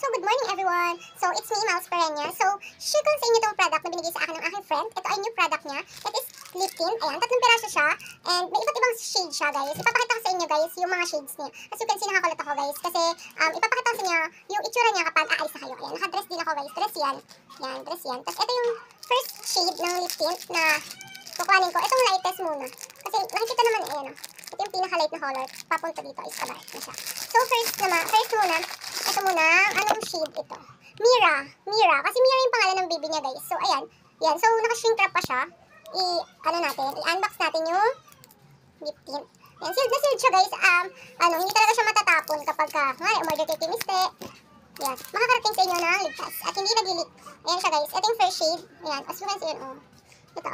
So, good morning everyone! So, it's me, Miles Perenya. So, share ko sa inyo itong product na binigay sa akin ng aking friend. Ito ay new product niya. It is lip tint. Ayan, 3 piraso siya. And may iba't ibang shade siya, guys. Ipapakita ko sa inyo, guys, yung mga shades niya. As you can see, nakakulat ako, guys. Kasi, ipapakita ko sa inyo yung itsura niya kapag aalis na kayo. Ayan, nakadress din ako, guys. Dress yan. Ayan, dress yan. Tapos, ito yung first shade ng lip tint na kukuhanin ko. Itong lightest muna. Kasi, nakikita naman, ayan, ito yung pinaka-light na color. Papunta dito is kabar na siya. So, first muna, ito muna, anong shade ito? Mira. Kasi Mira yung pangalan ng baby niya, guys. So, ayan. Yan. So, naka-shrink wrap pa siya. I-unbox natin yung lip tint. Ayan, sealed na sealed siya, guys. Hindi talaga siya matatapon kapag umorder kay Kimiste. Yan. Makakarating sa inyo na ligtas. At hindi nag-leak. Ayan siya, guys. Ito yung first shade. Ayan. As you can see, ito.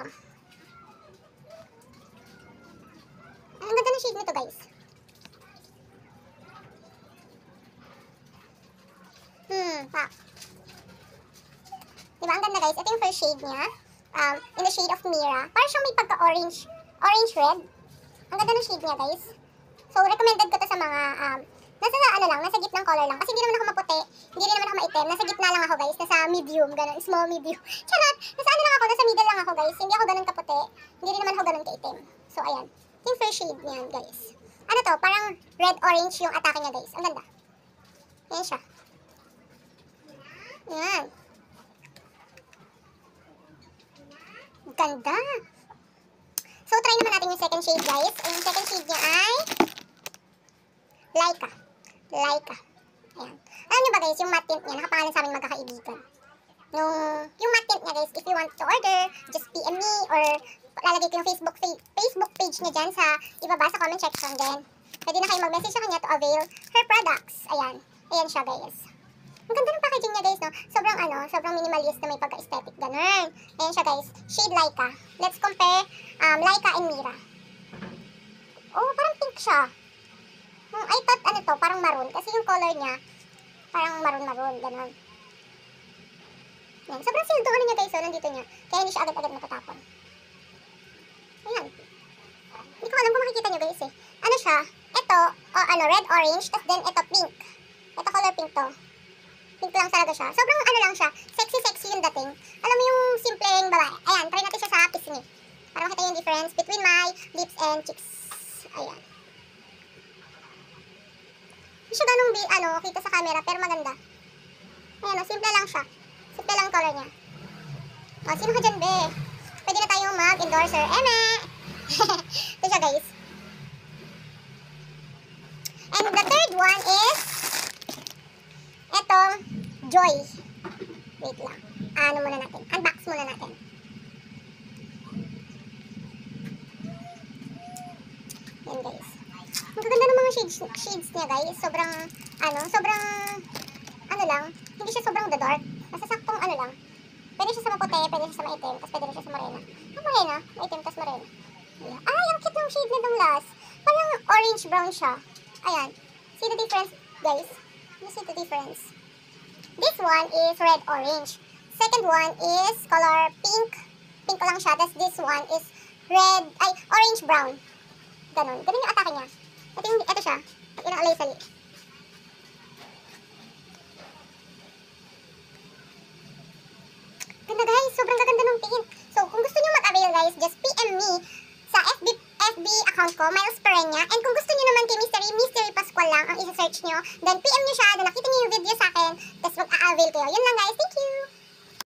Ang ganda ng shade nito, guys. Pak. Diba, ang ganda, guys. Ito yung first shade niya. In the shade of Mira. Parang siyang may pagka-orange. Orange red. Ang ganda ng shade niya, guys. So, recommended ko to sa mga, nasa gitnang color lang. Kasi hindi naman ako maputi. Hindi rin naman ako maitim. Nasa gitna lang ako, guys. Nasa medium, ganun. Small medium. Charot! Nasa middle lang ako, guys. Hindi ako ganun kaputi. Hindi rin naman ako ganun kaitim. So, ayan. Yung first shade niyan, guys. Ano to? Parang red-orange yung atake niya, guys. Ang ganda. Ayan siya. Ayan. Ganda. So, try naman natin yung second shade, guys. Yung second shade niya ay Laika. Ayan. Alam niyo ba, guys, yung matte tint niya, nakapangalan sa aming magkakaibigan. Yung matte tint niya, guys, if you want to order, just PM me or lalagay ko yung Facebook page niya dyan sa ibaba sa comment section din. Pwede na kayo mag-message sa kanya to avail her products. Ayan. Ayan siya, guys. Ang ganda ng packaging niya, guys, no? Sobrang minimalist na may pagka-aesthetic. Ganun. Ayan siya, guys. Shade Laika. Let's compare Laika and Mira. Oh, parang pink siya. I thought, parang maroon. Kasi yung color niya, parang maroon. Ganun. Ayan. Sobrang sildo niya, guys, nandito niya. Kaya hindi siya agad-agad matatapon. Ayan. Hindi ko alam kung makikita niyo, guys, eh. Ano siya? Ito, red-orange. Tapos then, ito, pink. Ito, color pink to. Pink lang talaga siya. Sobrang lang siya. Sexy yung dating. Alam mo yung simpleng babae. Ayan, try natin siya sa pisngi. Para makita yung difference between my lips and cheeks. Ayan. Hindi siya ganung kita sa camera, pero maganda. Ayan, simple lang siya. Simple lang color niya. Sino ka dyan, be? Pwede na tayong mag-endorser. Eme! Ito siya, guys. And the third one is etong Joy. Wait lang. Muna natin. Unbox muna natin. Yan, guys. Ang gaganda ng mga shades niya, guys. Sobrang lang. Hindi siya sobrang the dark. Nasa saktong lang. Pwede siya sa maputi, pwede siya sa maitim, tapos pwede rin siya sa morena. Morena, maitim, tapos morena. Ay, ang cute ng shade nitong last. Parang orange-brown siya. Ayan. See the difference, guys? You see the difference? This one is red-orange. Second one is color pink. Pink lang siya. Tapos this one is orange-brown. Ganun yung atake niya. Ito siya. Ito ang alay-sali. Ganda, guys. Sobrang gaganda ng tint. So, kung gusto niyo mag-avail, guys, just PM me sa FB account ko, Miles Perenya. And kung gusto niyo naman kay Mystery Pascual lang ang isa-search niyo, then PM niyo siya, then nakita niyo yung video sa akin, tapos mag-a-avail kayo. Yun lang, guys. Thank you!